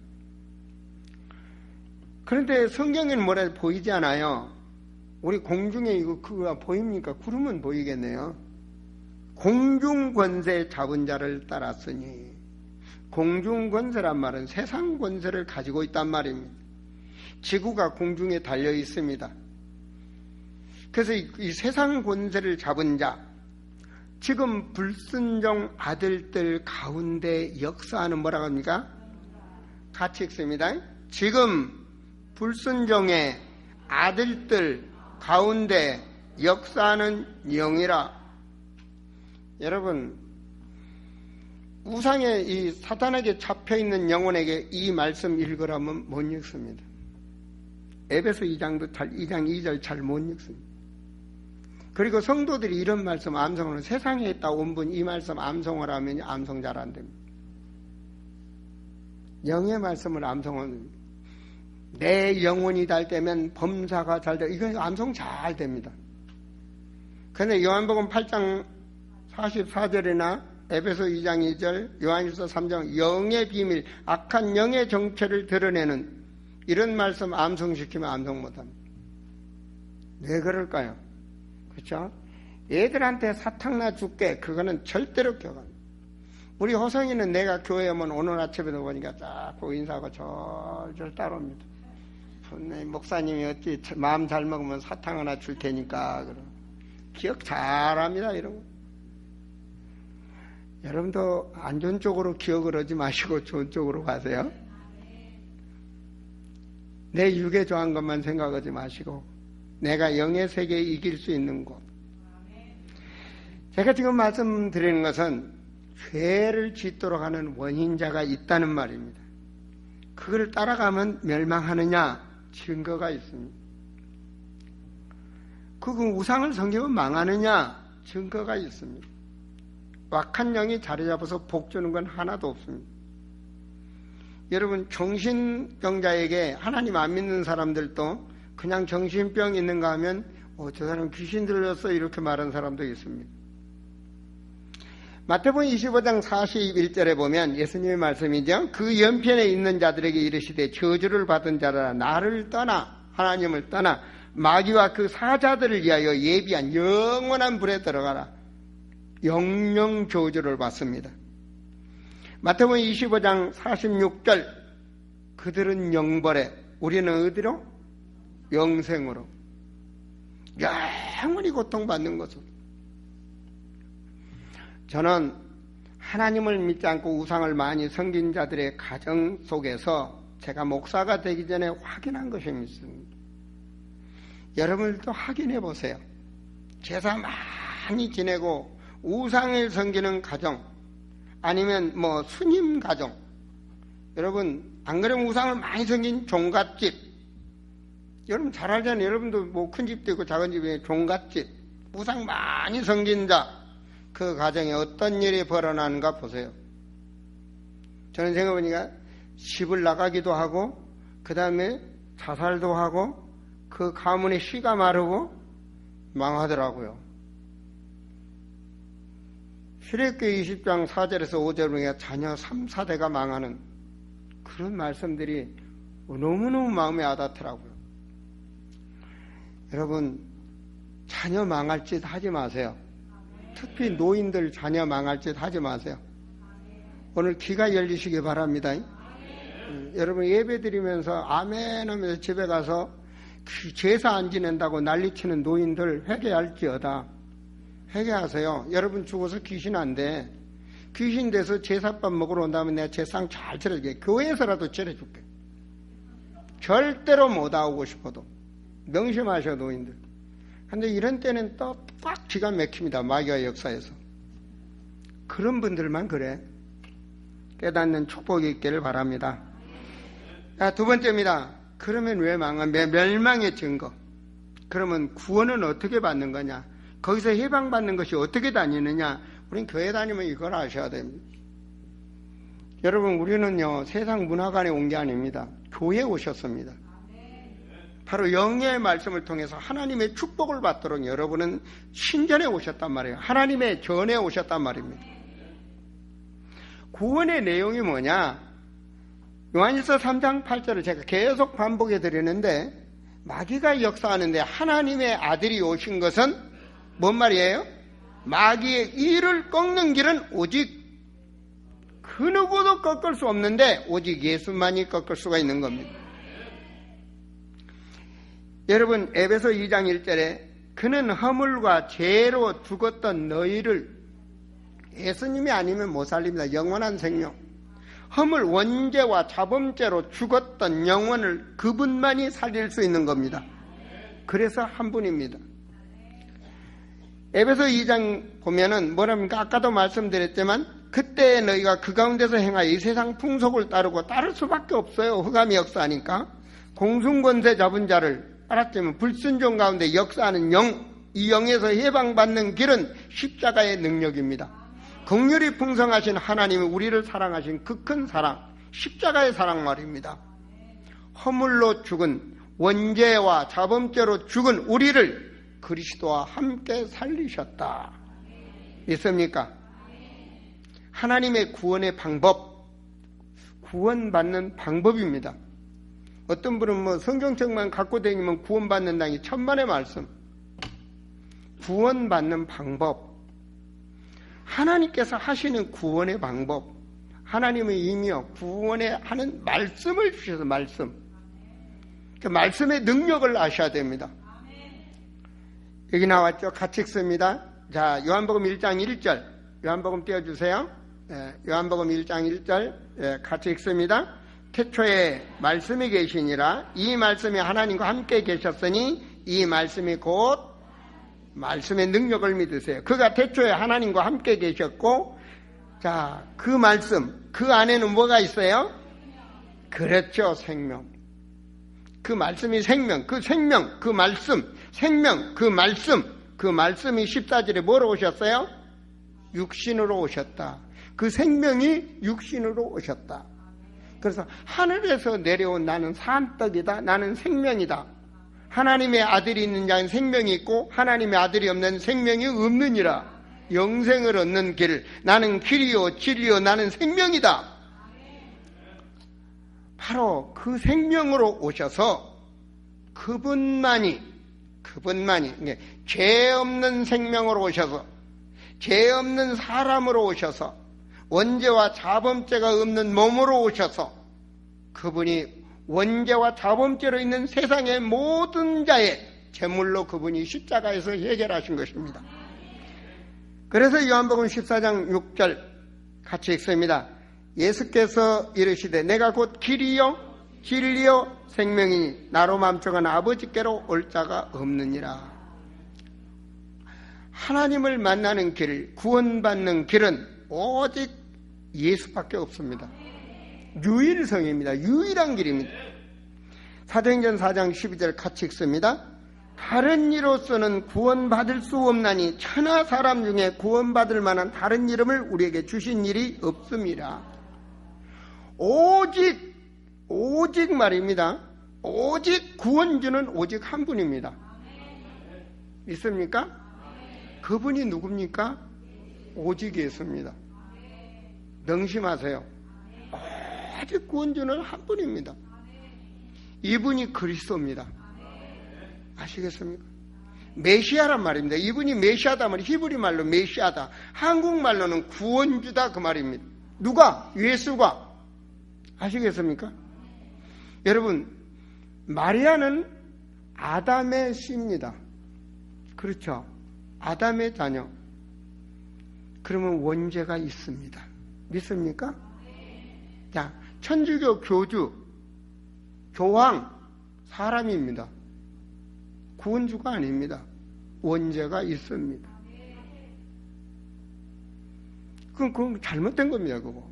그런데 성경에는 뭐라 보이지 않아요. 우리 공중에 이거 그거 보입니까? 구름은 보이겠네요. 공중권세 잡은 자를 따랐으니. 공중권세란 말은 세상 권세를 가지고 있단 말입니다. 지구가 공중에 달려 있습니다. 그래서 이 세상 권세를 잡은 자, 지금 불순종 아들들 가운데 역사하는 뭐라고 합니까? 같이 읽습니다. 지금 불순종의 아들들 가운데 역사하는 영이라. 여러분, 우상에 이 사탄에게 잡혀있는 영혼에게 이 말씀 읽으라면 못 읽습니다. 에베소 2장 2절 잘 못 읽습니다. 그리고 성도들이 이런 말씀 암송을, 세상에 있다 온 분 이 말씀 암송을 하면 암송 잘 안 됩니다. 영의 말씀을 암송하는, 내 영혼이 달 때면 범사가 잘 돼. 이건 암송 잘 됩니다. 그런데 요한복음 8장 44절이나 에베소 2장 2절, 요한일서 3장 영의 비밀, 악한 영의 정체를 드러내는 이런 말씀 암송시키면 암송 못합니다. 왜 그럴까요? 그렇죠? 애들한테 사탕나 줄게, 그거는 절대로 교감. 우리 호성이는 내가 교회 오면 오늘 아침에도 보니까 자꾸 인사하고 절절 따라옵니다. 목사님이 어찌 마음 잘 먹으면 사탕 하나 줄 테니까. 기억 잘합니다, 이런 거. 여러분도 안 좋은 쪽으로 기억을 하지 마시고 좋은 쪽으로 가세요. 내 육에 좋아한 것만 생각하지 마시고 내가 영의 세계에 이길 수 있는 곳. 제가 지금 말씀드리는 것은 죄를 짓도록 하는 원인자가 있다는 말입니다. 그걸 따라가면 멸망하느냐? 증거가 있습니다. 그 우상을 섬기면 망하느냐? 증거가 있습니다. 악한 영이 자리 잡아서 복 주는 건 하나도 없습니다. 여러분, 정신병자에게 하나님 안 믿는 사람들도 그냥 정신병 있는가 하면 저 사람 귀신 들렸어 이렇게 말하는 사람도 있습니다. 마태복음 25장 41절에 보면 예수님의 말씀이죠. 그 연편에 있는 자들에게 이르시되 저주를 받은 자라 나를 떠나 하나님을 떠나 마귀와 그 사자들을 위하여 예비한 영원한 불에 들어가라. 영영 저주를 받습니다. 마태복음 25장 46절 그들은 영벌에 우리는 어디로? 영생으로 영원히 고통받는 것으로. 저는 하나님을 믿지 않고 우상을 많이 섬긴 자들의 가정 속에서 제가 목사가 되기 전에 확인한 것이 있습니다. 여러분들도 확인해 보세요. 제사 많이 지내고 우상을 섬기는 가정, 아니면 스님 가정, 여러분 안 그러면 우상을 많이 섬긴 종갓집, 여러분 잘 알잖아요. 여러분도 큰 집도 있고 작은 집에 종갓집, 우상 많이 섬긴 자, 그 가정에 어떤 일이 벌어나는가 보세요. 저는 생각해보니까 집을 나가기도 하고 그 다음에 자살도 하고 그 가문의 씨가 마르고 망하더라고요. 출애굽기 20장 4절에서 5절 보니까 자녀 3, 4대가 망하는 그런 말씀들이 너무너무 마음에 와닿더라고요. 여러분, 자녀 망할 짓 하지 마세요. 특히 노인들 자녀 망할 짓 하지 마세요. 오늘 귀가 열리시기 바랍니다. 여러분 예배 드리면서 아멘 하면서 집에 가서 제사 안 지낸다고 난리치는 노인들 회개할지어다. 회개하세요. 여러분 죽어서 귀신 안 돼. 귀신 돼서 제사밥 먹으러 온다면 내가 제상 잘 차려줄게. 교회에서라도 차려줄게. 절대로 못 나오고 싶어도. 명심하셔 노인들. 근데 이런 때는 또 꽉 기가 막힙니다. 마귀의 역사에서. 그런 분들만 그래. 깨닫는 축복이 있기를 바랍니다. 두 번째입니다. 그러면 왜 멸망의 증거. 그러면 구원은 어떻게 받는 거냐? 거기서 해방받는 것이 어떻게 다니느냐? 우린 교회 다니면 이걸 아셔야 됩니다. 여러분 우리는요 세상 문화관에 온 게 아닙니다. 교회에 오셨습니다. 바로 영의 말씀을 통해서 하나님의 축복을 받도록 여러분은 신전에 오셨단 말이에요. 하나님의 전에 오셨단 말입니다. 구원의 내용이 뭐냐? 요한일서 3장 8절을 제가 계속 반복해 드리는데 마귀가 역사하는데 하나님의 아들이 오신 것은 뭔 말이에요? 마귀의 이를 꺾는 길은 오직 그 누구도 꺾을 수 없는데 오직 예수만이 꺾을 수가 있는 겁니다. 여러분 에베소 2장 1절에 그는 허물과 죄로 죽었던 너희를 예수님이 아니면 못 살립니다. 영원한 생명. 허물 원죄와 자범죄로 죽었던 영혼을 그분만이 살릴 수 있는 겁니다. 그래서 한 분입니다. 에베소 2장 보면은 뭐랍니까? 아까도 말씀드렸지만 그때 너희가 그 가운데서 행하여 이 세상 풍속을 따르고 따를 수밖에 없어요. 흑암이 역사하니까. 공순권세 잡은 자를 알았지만 불순종 가운데 역사하는 영, 이 영에서 해방받는 길은 십자가의 능력입니다. 긍휼이 풍성하신 하나님이 우리를 사랑하신 그 큰 사랑, 십자가의 사랑 말입니다. 허물로 죽은 원죄와 자범죄로 죽은 우리를 그리스도와 함께 살리셨다. 믿습니까? 하나님의 구원의 방법, 구원받는 방법입니다. 어떤 분은 성경책만 갖고 다니면 구원받는다니 천만의 말씀. 구원받는 방법. 하나님께서 하시는 구원의 방법, 하나님의 임의요 구원에 하는 말씀을 주셔서 말씀, 그 말씀의 능력을 아셔야 됩니다. 여기 나왔죠? 같이 읽습니다. 자, 요한복음 1장 1절 요한복음 띄워주세요. 요한복음 1장 1절 같이 읽습니다. 태초에 말씀이 계시니라. 이 말씀이 하나님과 함께 계셨으니 이 말씀이 곧 말씀의 능력을 믿으세요. 그가 태초에 하나님과 함께 계셨고, 자, 그 말씀, 그 안에는 뭐가 있어요? 그렇죠, 생명. 그 말씀이 생명, 그 생명, 그 말씀, 생명, 그 말씀, 그 말씀이 14절에 뭐로 오셨어요? 육신으로 오셨다. 그 생명이 육신으로 오셨다. 그래서 하늘에서 내려온 나는 산떡이다. 나는 생명이다. 하나님의 아들이 있는 자는 생명이 있고 하나님의 아들이 없는 생명이 없느니라. 영생을 얻는 길, 나는 길이요 진리요 나는 생명이다. 바로 그 생명으로 오셔서 그분만이 죄 없는 생명으로 오셔서, 죄 없는 사람으로 오셔서, 원죄와 자범죄가 없는 몸으로 오셔서 그분이 원죄와 자범죄로 있는 세상의 모든 자의 제물로 그분이 십자가에서 해결하신 것입니다. 그래서 요한복음 14장 6절 같이 읽습니다. 예수께서 이르시되 내가 곧 길이요 진리요 생명이니 나로 맘쳐간 아버지께로 올 자가 없느니라. 하나님을 만나는 길, 구원받는 길은 오직 예수밖에 없습니다. 유일성입니다. 유일한 길입니다. 사도행전 4장 12절 같이 읽습니다. 다른 이로서는 구원받을 수 없나니 천하 사람 중에 구원받을 만한 다른 이름을 우리에게 주신 일이 없습니다. 오직 말입니다. 오직 구원주는 오직 한 분입니다. 믿습니까? 그분이 누굽니까? 오직 예수입니다. 명심하세요. 오직 구원주는 한 분입니다. 이분이 그리스도입니다. 아시겠습니까? 메시아란 말입니다. 이분이 메시아다 말이 히브리 말로 메시아다. 한국말로는 구원주다 그 말입니다. 누가? 예수가. 아시겠습니까? 여러분, 마리아는 아담의 씨입니다. 그렇죠? 아담의 자녀. 그러면 원죄가 있습니다. 믿습니까? 자, 천주교 교주, 교황, 사람입니다. 구원주가 아닙니다. 원죄가 있습니다. 그건 잘못된 겁니다. 그거.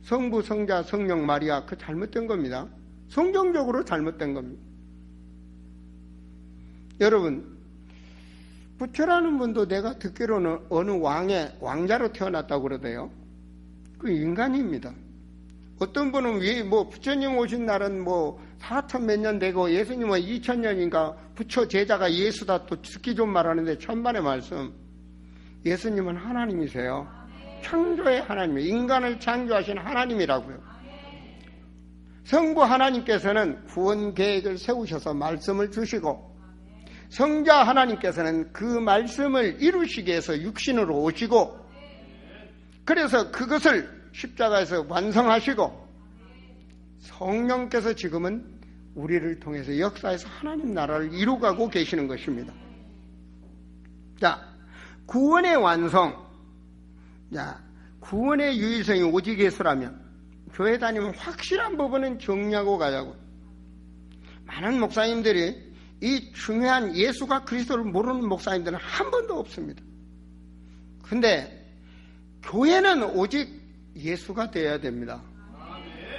성부, 성자, 성령, 마리아, 그 잘못된 겁니다. 성경적으로 잘못된 겁니다. 여러분, 부처라는 분도 내가 듣기로는 어느 왕자로 태어났다고 그러대요. 그 인간입니다. 어떤 분은 부처님 오신 날은 4천 몇 년 되고 예수님은 2000년인가 부처 제자가 예수다 또 듣기 좀 말하는데 천만의 말씀. 예수님은 하나님이세요. 창조의 하나님이에요. 인간을 창조하신 하나님이라고요. 성부 하나님께서는 구원 계획을 세우셔서 말씀을 주시고 성자 하나님께서는 그 말씀을 이루시기 위해서 육신으로 오시고 그래서 그것을 십자가에서 완성하시고 성령께서 지금은 우리를 통해서 역사에서 하나님 나라를 이루가고 계시는 것입니다. 자, 구원의 완성. 자, 구원의 유일성이 오직 예수라면 교회 다니면 확실한 부분은 정리하고 가자고. 많은 목사님들이 이 중요한 예수가 그리스도를 모르는 목사님들은 한 번도 없습니다. 근데 교회는 오직 예수가 되어야 됩니다.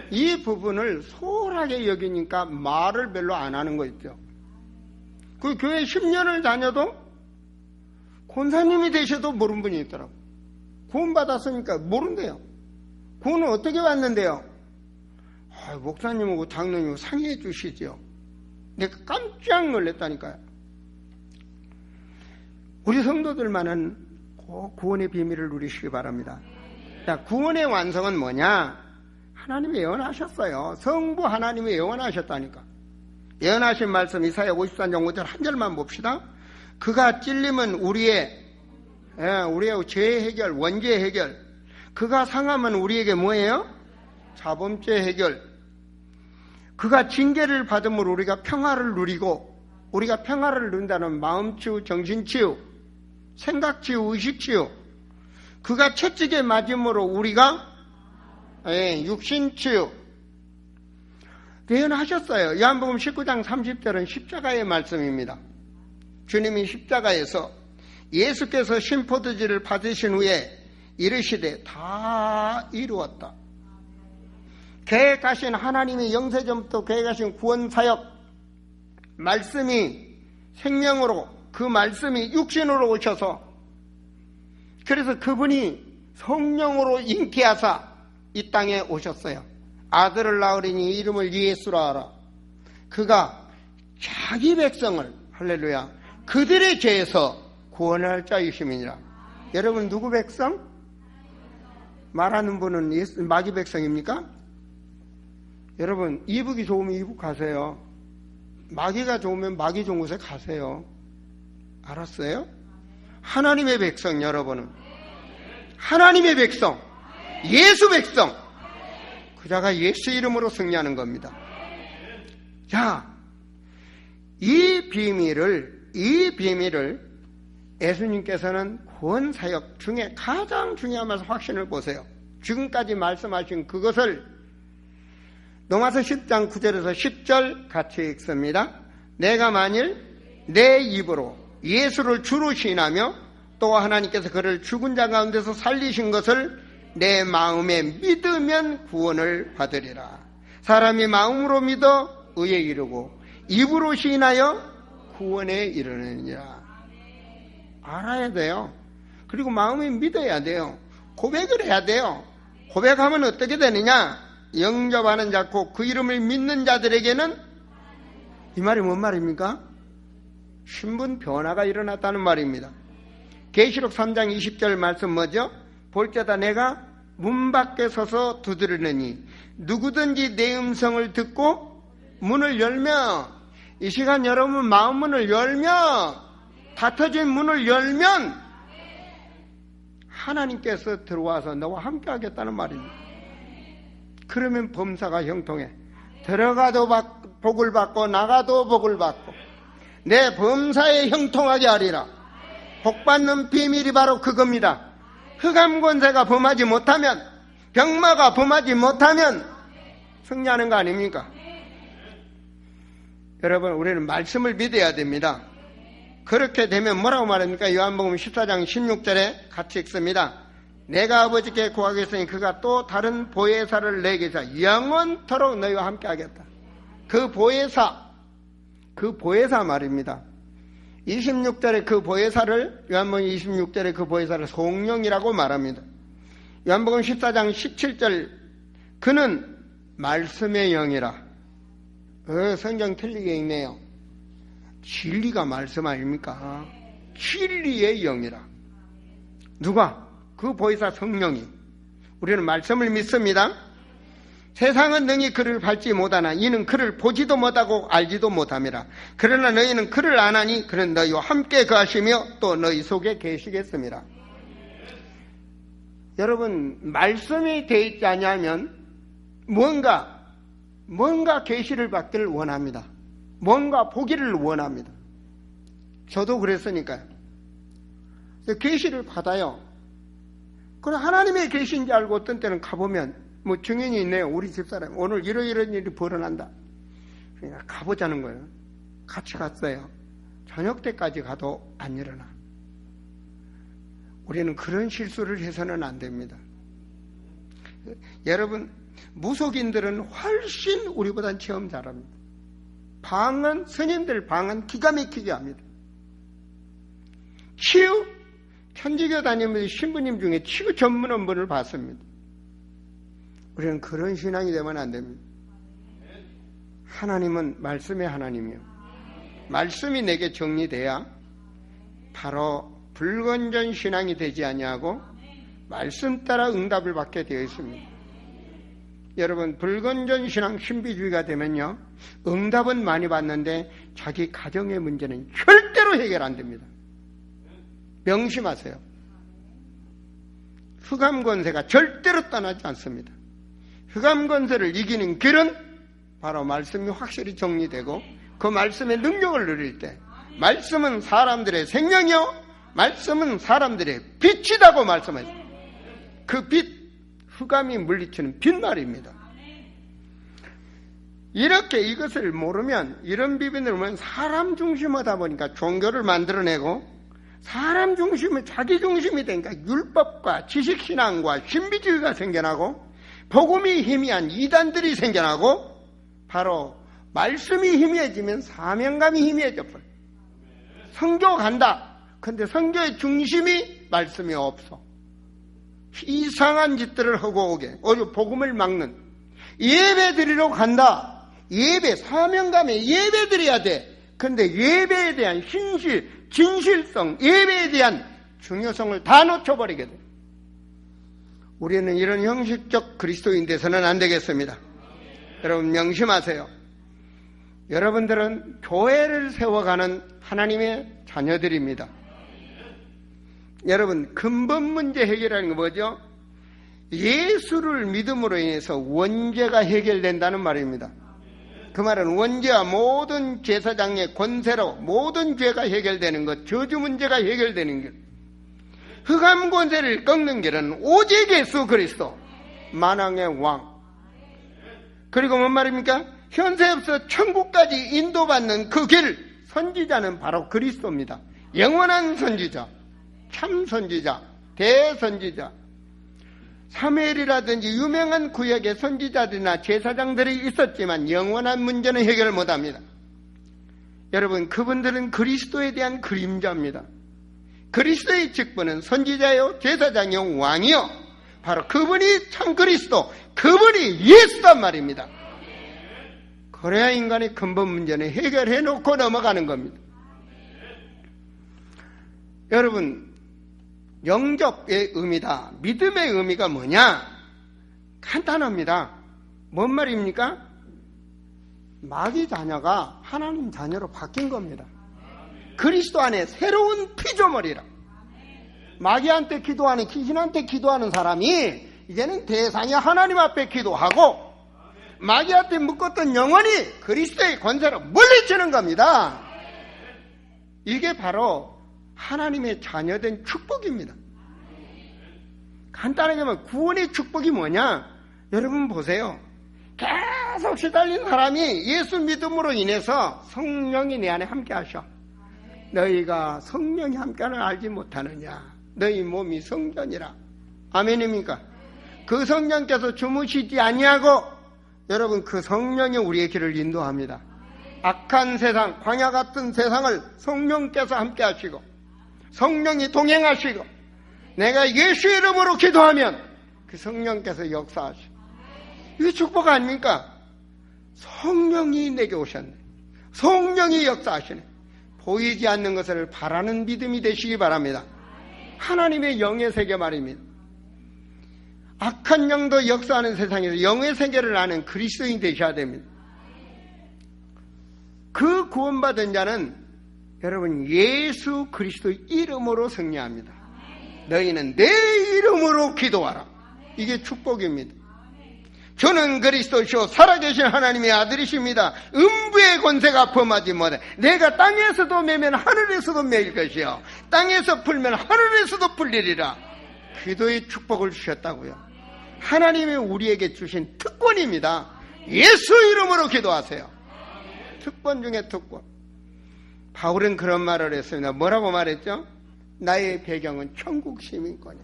이 부분을 소홀하게 여기니까 말을 별로 안 하는 거 있죠. 그 교회 10년을 다녀도 권사님이 되셔도 모르는 분이 있더라고. 구원 받았으니까 모른대요. 구원은 어떻게 받는데요? 목사님하고 장로님하고 상의해 주시죠. 내가 깜짝 놀랐다니까요. 우리 성도들만은 구원의 비밀을 누리시기 바랍니다. 자, 구원의 완성은 뭐냐? 하나님이 예언하셨어요. 성부 하나님이 예언하셨다니까. 예언하신 말씀 이사야 54장 5절 한 절만 봅시다. 그가 찔림은 우리의 우리의 죄 해결, 원죄 해결. 그가 상하면 우리에게 뭐예요? 자범죄 해결. 그가 징계를 받음으로 우리가 평화를 누리고, 우리가 평화를 누린다는 마음치유, 정신치유, 생각치유, 의식치유. 그가 채찍에 맞음으로 우리가 육신치유. 예언하셨어요. 요한복음 19장 30절은 십자가의 말씀입니다. 주님이 십자가에서 예수께서 신포도주를 받으신 후에 이르시되 다 이루었다. 계획하신 하나님의 영세전부터 계획하신 구원사역 말씀이 생명으로, 그 말씀이 육신으로 오셔서, 그래서 그분이 성령으로 잉태하사 이 땅에 오셨어요. 아들을 낳으리니 이름을 예수라 하라. 그가 자기 백성을, 할렐루야, 그들의 죄에서 구원할 자이심이니라. 여러분 누구 백성? 말하는 분은 마귀 백성입니까? 여러분 이북이 좋으면 이북 가세요. 마귀가 좋으면 마귀 좋은 곳에 가세요. 알았어요? 하나님의 백성, 여러분은 하나님의 백성, 예수 백성, 그자가 예수 이름으로 승리하는 겁니다. 자, 이 비밀을 예수님께서는 구원사역 중에 가장 중요하면서 확신을 보세요. 지금까지 말씀하신 그것을 로마서 10장 9절에서 10절 같이 읽습니다. 내가 만일 내 입으로 예수를 주로 시인하며 또 하나님께서 그를 죽은 자 가운데서 살리신 것을 내 마음에 믿으면 구원을 받으리라. 사람이 마음으로 믿어 의에 이르고 입으로 시인하여 구원에 이르느니라. 알아야 돼요. 그리고 마음에 믿어야 돼요. 고백을 해야 돼요. 고백하면 어떻게 되느냐? 영접하는 자고 그 이름을 믿는 자들에게는, 이 말이 뭔 말입니까? 신분 변화가 일어났다는 말입니다. 계시록 3장 20절 말씀 뭐죠? 볼때다 내가 문 밖에 서서 두드리느니 누구든지 내 음성을 듣고 문을 열면, 이 시간 여러분 마음 문을 열면, 닫혀진 문을 열면 하나님께서 들어와서 너와 함께 하겠다는 말입니다. 그러면 범사가 형통해. 들어가도 복을 받고 나가도 복을 받고 내 범사에 형통하게 하리라. 복받는 비밀이 바로 그겁니다. 흑암권세가 범하지 못하면, 병마가 범하지 못하면 승리하는 거 아닙니까? 여러분 우리는 말씀을 믿어야 됩니다. 그렇게 되면 뭐라고 말합니까? 요한복음 14장 16절에 같이 읽습니다. 내가 아버지께 구하겠으니 그가 또 다른 보혜사를 내게 줘 영원토록 너희와 함께 하겠다. 그 보혜사 말입니다. 26절에 그 보혜사를, 요한복음 26절에 그 보혜사를 성령이라고 말합니다. 요한복음 14장 17절 그는 말씀의 영이라. 성경 틀리게 읽네요. 진리가 말씀 아닙니까? 진리의 영이라. 누가? 그 보혜사 성령이. 우리는 말씀을 믿습니다. 세상은 능히 그를 밟지 못하나 이는 그를 보지도 못하고 알지도 못함이라. 그러나 너희는 그를 아나니 그는 너희와 함께 거하시며 또 너희 속에 계시겠습니다. 여러분 말씀이 되어 있지 않냐면 뭔가 계시를 받기를 원합니다. 뭔가 보기를 원합니다. 저도 그랬으니까요. 계시를 받아요. 그럼 하나님의 계시인지 알고 어떤 때는 가보면 뭐 증인이 있네요. 우리 집사람 오늘 이런 일이 벌어난다. 그러니까 가보자는 거예요. 같이 갔어요. 저녁 때까지 가도 안 일어나. 우리는 그런 실수를 해서는 안 됩니다. 여러분 무속인들은 훨씬 우리보단 체험 잘합니다. 스님들 방은 기가 막히게 합니다. 치유, 천주교 다니면서 신부님 중에 치유 전문원 분을 봤습니다. 우리는 그런 신앙이 되면 안 됩니다. 하나님은 말씀의 하나님이요. 말씀이 내게 정리돼야 바로 불건전 신앙이 되지 아니하고 말씀 따라 응답을 받게 되어 있습니다. 여러분 불건전 신앙 신비주의가 되면요 응답은 많이 받는데 자기 가정의 문제는 절대로 해결 안 됩니다. 명심하세요. 흑암 권세가 절대로 떠나지 않습니다. 흑암 권세를 이기는 길은 바로 말씀이 확실히 정리되고 그 말씀의 능력을 누릴 때, 말씀은 사람들의 생명이요 말씀은 사람들의 빛이라고 말씀하셨어요. 그 빛, 흑암이 물리치는 빛 말입니다. 이렇게 이것을 모르면, 이런 비밀을 모르면 사람 중심하다 보니까 종교를 만들어내고, 사람 중심이 자기 중심이 되니까 율법과 지식신앙과 신비주의가 생겨나고, 복음이 희미한 이단들이 생겨나고, 바로 말씀이 희미해지면 사명감이 희미해져 버려요. 선교 간다. 근데 선교의 중심이 말씀이 없어. 이상한 짓들을 하고 오게, 오히려 복음을 막는. 예배 드리러 간다. 예배, 사명감에 예배 드려야 돼. 근데 예배에 대한 신실, 진실성, 예배에 대한 중요성을 다 놓쳐버리게 돼. 우리는 이런 형식적 그리스도인 돼서는 안 되겠습니다. 여러분 명심하세요. 여러분들은 교회를 세워가는 하나님의 자녀들입니다. 여러분, 근본 문제 해결하는 게 뭐죠? 예수를 믿음으로 인해서 원죄가 해결된다는 말입니다. 그 말은 원죄와 모든 제사장의 권세로 모든 죄가 해결되는 것, 저주 문제가 해결되는 길. 흑암 권세를 꺾는 길은 오직 예수 그리스도, 만왕의 왕. 그리고 뭔 말입니까? 현세에서 천국까지 인도받는 그 길, 선지자는 바로 그리스도입니다. 영원한 선지자, 참 선지자, 대선지자. 사무엘이라든지 유명한 구약의 선지자들이나 제사장들이 있었지만 영원한 문제는 해결 못합니다. 여러분, 그분들은 그리스도에 대한 그림자입니다. 그리스도의 직분은 선지자요, 제사장이요, 왕이요. 바로 그분이 참 그리스도, 그분이 예수단 말입니다. 그래야 인간의 근본 문제는 해결해 놓고 넘어가는 겁니다. 여러분, 영접의 의미다. 믿음의 의미가 뭐냐? 간단합니다. 뭔 말입니까? 마귀 자녀가 하나님 자녀로 바뀐 겁니다. 그리스도 안에 새로운 피조물이라. 마귀한테 기도하는, 귀신한테 기도하는 사람이 이제는 대상이 하나님 앞에 기도하고, 마귀한테 묶었던 영혼이 그리스도의 권세로 물리치는 겁니다. 이게 바로 하나님의 자녀된 축복입니다. 간단하게 말하면 구원의 축복이 뭐냐? 여러분 보세요. 계속 시달린 사람이 예수 믿음으로 인해서 성령이 내 안에 함께 하셔. 너희가 성령이 함께하는 알지 못하느냐? 너희 몸이 성전이라. 아멘입니까? 그 성령께서 주무시지 아니하고, 여러분 그 성령이 우리의 길을 인도합니다. 악한 세상, 광야 같은 세상을 성령께서 함께 하시고, 성령이 동행하시고, 내가 예수 이름으로 기도하면 그 성령께서 역사하시고. 이게 축복 아닙니까? 성령이 내게 오셨네. 성령이 역사하시네. 보이지 않는 것을 바라는 믿음이 되시기 바랍니다. 하나님의 영의 세계 말입니다. 악한 영도 역사하는 세상에서 영의 세계를 아는 그리스도인이 되셔야 됩니다. 그 구원받은 자는 여러분 예수 그리스도 이름으로 승리합니다. 너희는 내 이름으로 기도하라. 이게 축복입니다. 저는 그리스도시요 살아계신 하나님의 아들이십니다. 음부의 권세가 범하지 못해. 내가 땅에서도 매면 하늘에서도 매일 것이요 땅에서 풀면 하늘에서도 풀리리라. 기도의 축복을 주셨다고요. 하나님이 우리에게 주신 특권입니다. 예수 이름으로 기도하세요. 특권 중에 특권. 바울은 그런 말을 했습니다. 뭐라고 말했죠? 나의 배경은 천국 시민권이야.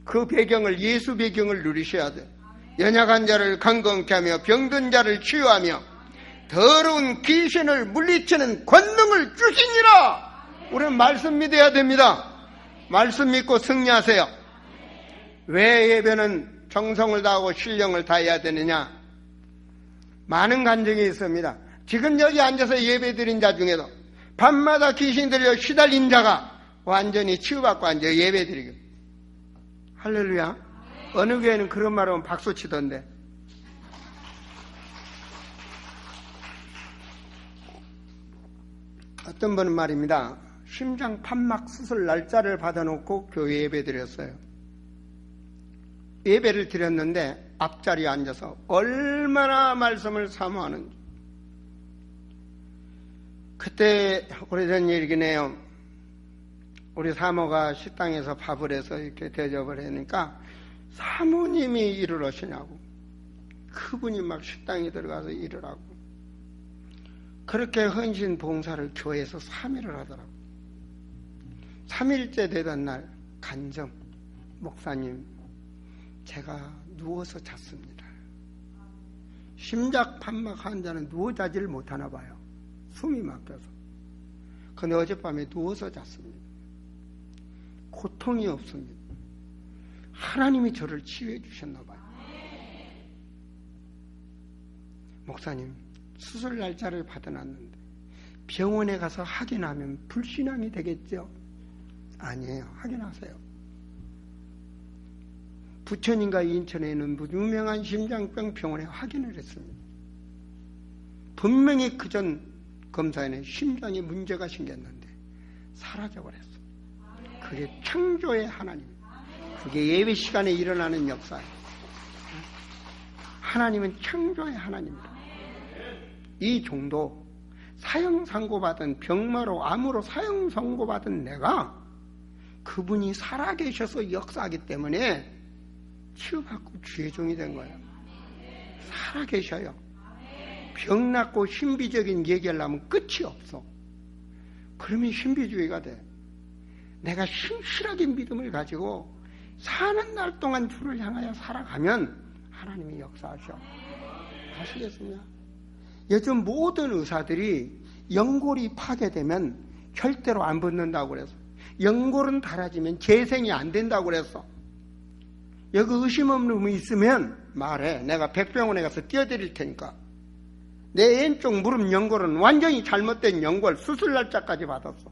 그 배경을, 예수 배경을 누리셔야 돼. 연약한 자를 강건케 하며 병든 자를 치유하며 더러운 귀신을 물리치는 권능을 주시니라. 우리는 말씀 믿어야 됩니다. 말씀 믿고 승리하세요. 왜 예배는 정성을 다하고 신령을 다해야 되느냐? 많은 간증이 있습니다. 지금 여기 앉아서 예배 드린 자 중에도 밤마다 귀신 들려 시달린 자가 완전히 치유받고 앉아 예배 드리고. 할렐루야. 어느 교회는 그런 말 하면 박수 치던데. 어떤 분은 말입니다. 심장 판막 수술 날짜를 받아놓고 교회 예배 드렸어요. 예배를 드렸는데 앞자리에 앉아서 얼마나 말씀을 사모하는지. 그때 오래전 얘기긴 해요. 우리 사모가 식당에서 밥을 해서 이렇게 대접을 하니까 사모님이 일을 하시냐고. 그분이 막 식당에 들어가서 일을 하고. 그렇게 헌신 봉사를 교회에서 3일을 하더라고. 3일째 되던 날 간증, 목사님 제가 누워서 잤습니다. 심장 판막 환자는 누워 자지를 못하나 봐요. 숨이 막혀서. 근데 어젯밤에 누워서 잤습니다. 고통이 없습니다. 하나님이 저를 치유해 주셨나 봐요. 목사님, 수술 날짜를 받아놨는데 병원에 가서 확인하면 불신앙이 되겠죠? 아니에요. 확인하세요. 부천인가 인천에 있는 유명한 심장병 병원에 확인을 했습니다. 분명히 그전 검사에는 심장에 문제가 생겼는데 사라져버렸어. 그게 창조의 하나님. 그게 예배 시간에 일어나는 역사예요. 하나님은 창조의 하나님입니다. 이 정도 사형 선고받은 병마로 암으로 사형 선고받은 내가 그분이 살아계셔서 역사하기 때문에 치유받고 주의 종이 된 거예요. 살아계셔요. 병 낫고 신비적인 얘기하려면 끝이 없어. 그러면 신비주의가 돼. 내가 신실하게 믿음을 가지고 사는 날 동안 주를 향하여 살아가면 하나님이 역사하셔. 아시겠습니까? 요즘 모든 의사들이 연골이 파괴되면 절대로 안 붙는다고 그래서, 연골은 닳아지면 재생이 안 된다고 그래서, 여기 의심 없는 분이 있으면 말해. 내가 백병원에 가서 띄워드릴 테니까. 내 왼쪽 무릎 연골은 완전히 잘못된 연골 수술 날짜까지 받았어.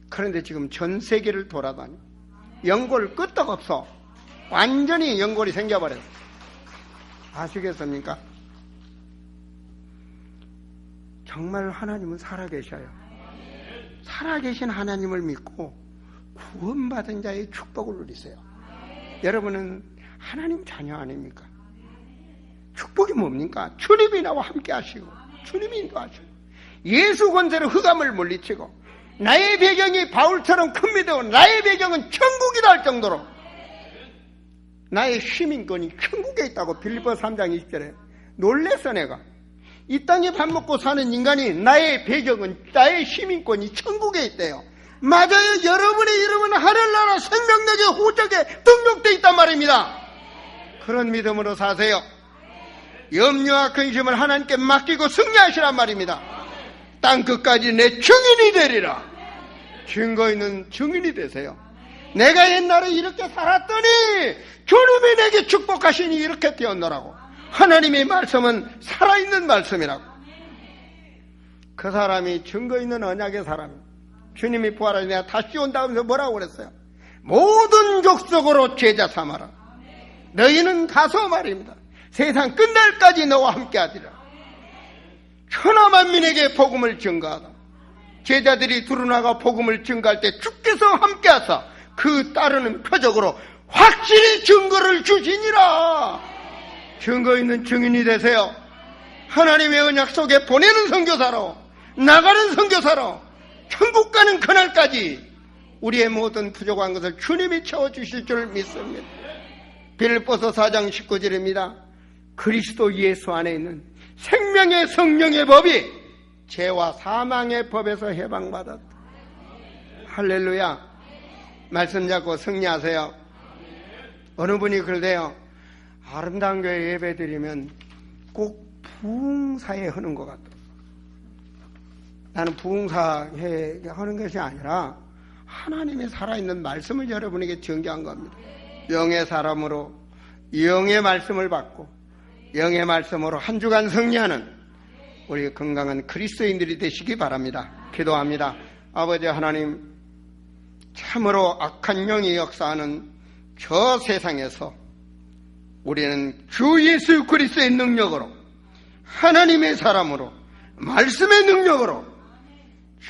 그런데 지금 전 세계를 돌아다니 연골 끄떡없어. 완전히 연골이 생겨버렸어. 아시겠습니까? 정말 하나님은 살아계셔요. 살아계신 하나님을 믿고 구원받은 자의 축복을 누리세요. 여러분은 하나님 자녀 아닙니까? 축복이 뭡니까? 주님이 나와 함께 하시고 주님이 인도하시고 예수 권세로 흑암을 물리치고 나의 배경이 바울처럼 큰 믿음, 나의 배경은 천국이다 할 정도로 나의 시민권이 천국에 있다고 빌립보 3장 20절에 놀랬어. 내가 이 땅에 밥 먹고 사는 인간이 나의 배경은, 나의 시민권이 천국에 있대요. 맞아요. 여러분의 이름은 하늘나라 생명력의 호적에 등록되어 있단 말입니다. 그런 믿음으로 사세요. 염려와 근심을 하나님께 맡기고 승리하시란 말입니다. 땅 끝까지 내 증인이 되리라. 증거 있는 증인이 되세요. 내가 옛날에 이렇게 살았더니 주님이 내게 축복하시니 이렇게 되었노라고. 하나님의 말씀은 살아있는 말씀이라고. 그 사람이 증거 있는 언약의 사람, 주님이 부활하시 내가 다시 온다 하면서 뭐라고 그랬어요? 모든 족속으로 제자 삼아라. 너희는 가서 말입니다. 세상 끝날까지 너와 함께 하리라. 천하 만민에게 복음을 증거하라. 제자들이 두루나가 복음을 증거할 때 주께서 함께 하사 그 따르는 표적으로 확실히 증거를 주시니라. 증거 있는 증인이 되세요. 하나님의 언약 속에 보내는 선교사로, 나가는 선교사로 천국 가는 그날까지 우리의 모든 부족한 것을 주님이 채워주실 줄 믿습니다. 빌립보서 4장 19절입니다. 그리스도 예수 안에 있는 생명의 성령의 법이 죄와 사망의 법에서 해방받았다. 할렐루야. 말씀 잡고 승리하세요. 어느 분이 그러대요. 아름다운 교회 예배 드리면 꼭 부흥사에 하는 것 같다. 나는 부흥사에 하는 것이 아니라 하나님의 살아있는 말씀을 여러분에게 전개한 겁니다. 영의 사람으로 영의 말씀을 받고 영의 말씀으로 한 주간 승리하는 우리 건강한 그리스도인들이 되시기 바랍니다. 기도합니다. 아버지 하나님, 참으로 악한 영이 역사하는 저 세상에서 우리는 주 예수 그리스도의 능력으로, 하나님의 사람으로, 말씀의 능력으로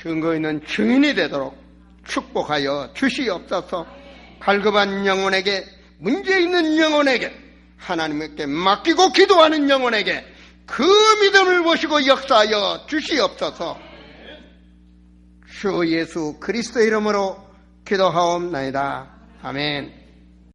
증거 있는 증인이 되도록 축복하여 주시옵소서. 갈급한 영혼에게 문제 있는 영혼에게, 하나님께 맡기고 기도하는 영혼에게 그 믿음을 보시고 역사하여 주시옵소서. 주 예수 그리스도 이름으로 기도하옵나이다. 아멘.